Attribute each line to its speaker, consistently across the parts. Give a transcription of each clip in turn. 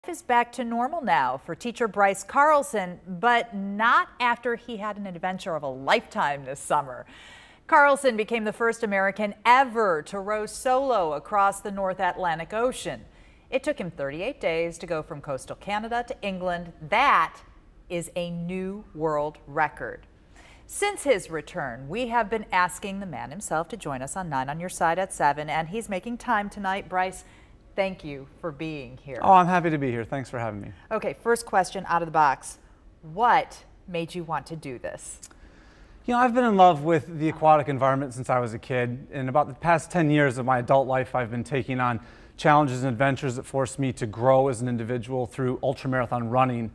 Speaker 1: Is back to normal now for teacher Bryce Carlson, but not after he had an adventure of a lifetime this summer. Carlson became the first American ever to row solo across the North Atlantic Ocean. It took him 38 days to go from coastal Canada to England. That is a new world record. Since his return, we have been asking the man himself to join us on 9 on Your Side at 7, and he's making time tonight. Bryce, thank you for being here.
Speaker 2: Oh, I'm happy to be here. Thanks for having me.
Speaker 1: Okay, first question out of the box. What made you want to do this?
Speaker 2: You know, I've been in love with the aquatic environment since I was a kid. In about the past 10 years of my adult life, I've been taking on challenges and adventures that forced me to grow as an individual through ultramarathon running.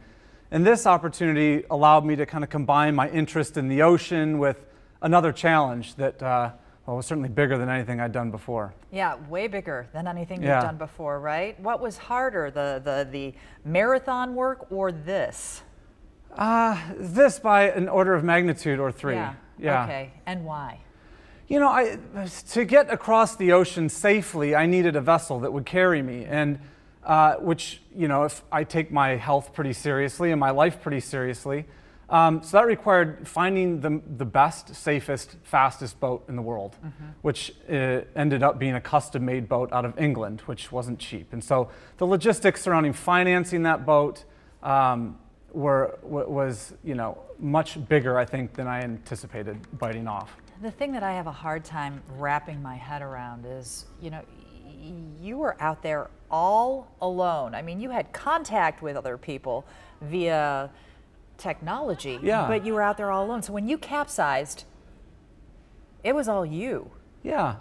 Speaker 2: And this opportunity allowed me to kind of combine my interest in the ocean with another challenge that well, it was certainly bigger than anything I'd done before.
Speaker 1: Yeah, way bigger than anything you've done before, right? What was harder, the marathon work or this?
Speaker 2: This by an order of magnitude or three.
Speaker 1: Yeah. Okay, and why?
Speaker 2: You know, to get across the ocean safely, I needed a vessel that would carry me, and which, you know, if I take my health pretty seriously and my life pretty seriously, so that required finding the best, safest, fastest boat in the world, which ended up being a custom-made boat out of England, which wasn't cheap. And so the logistics surrounding financing that boat was, you know, much bigger, I think, than I anticipated biting off.
Speaker 1: The thing that I have a hard time wrapping my head around is, you know, you were out there all alone. I mean, you had contact with other people via technology, but you were out there all alone. So when you capsized, it was all you. Yeah.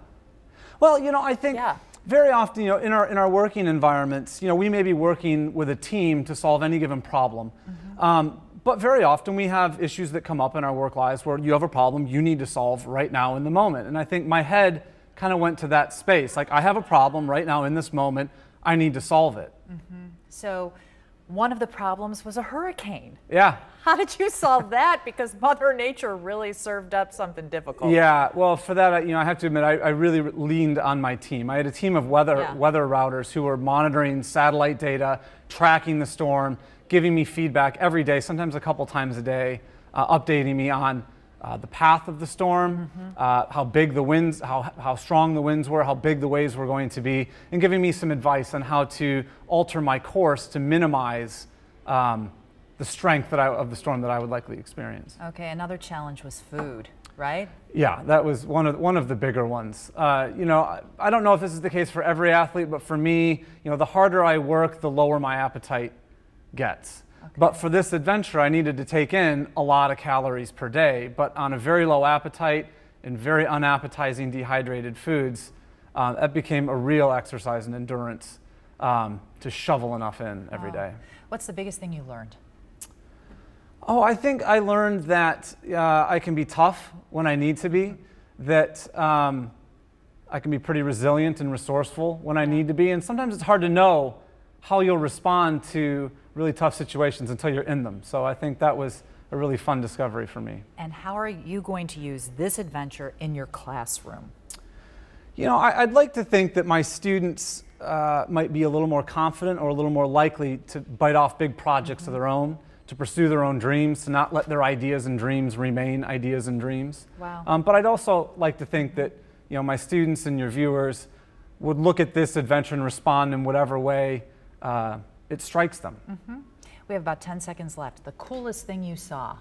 Speaker 2: Well, you know, I think very often, you know, in our working environments, you know, we may be working with a team to solve any given problem. But very often we have issues that come up in our work lives where you have a problem you need to solve right now in the moment. And I think my head kind of went to that space. Like, I have a problem right now in this moment. I need to solve it.
Speaker 1: So one of the problems was a hurricane.
Speaker 2: Yeah.
Speaker 1: How did you solve that? Because Mother Nature really served up something difficult.
Speaker 2: Yeah, well, for that, you know, I have to admit, I really leaned on my team. I had a team of weather routers who were monitoring satellite data, tracking the storm, giving me feedback every day, sometimes a couple times a day, updating me on the path of the storm, how big the winds, how strong the winds were, how big the waves were going to be, and giving me some advice on how to alter my course to minimize the strength of the storm that I would likely experience.
Speaker 1: Okay, another challenge was food, right?
Speaker 2: Yeah, that was one of the bigger ones. You know, I don't know if this is the case for every athlete, but for me, you know, the harder I work, the lower my appetite gets. But for this adventure, I needed to take in a lot of calories per day, but on a very low appetite and very unappetizing dehydrated foods, that became a real exercise in endurance to shovel enough in every day.
Speaker 1: What's the biggest thing you learned?
Speaker 2: Oh, I think I learned that I can be tough when I need to be, that I can be pretty resilient and resourceful when I need to be, and sometimes it's hard to know how you'll respond to really tough situations until you're in them. So I think that was a really fun discovery for me.
Speaker 1: And how are you going to use this adventure in your classroom?
Speaker 2: You know, I'd like to think that my students might be a little more confident or a little more likely to bite off big projects of their own, to pursue their own dreams, to not let their ideas and dreams remain ideas and dreams.
Speaker 1: Wow.
Speaker 2: But I'd also like to think that, you know, my students and your viewers would look at this adventure and respond in whatever way it strikes them.
Speaker 1: We have about 10 seconds left. The coolest thing you saw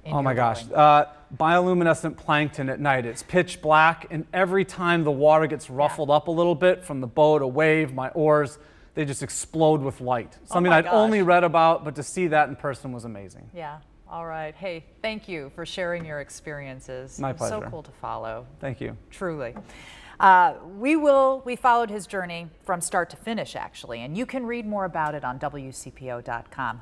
Speaker 1: in
Speaker 2: Oh my gosh,
Speaker 1: rowing.
Speaker 2: bioluminescent plankton at night. It's pitch black, and every time the water gets ruffled up a little bit from the boat, a wave, my oars, they just explode with light. Something I'd only read about, but to see that in person was amazing.
Speaker 1: Yeah, all right. Hey, thank you for sharing your experiences.
Speaker 2: My pleasure.
Speaker 1: So cool to follow.
Speaker 2: Thank you.
Speaker 1: Truly. We followed his journey from start to finish, actually, and you can read more about it on WCPO.com.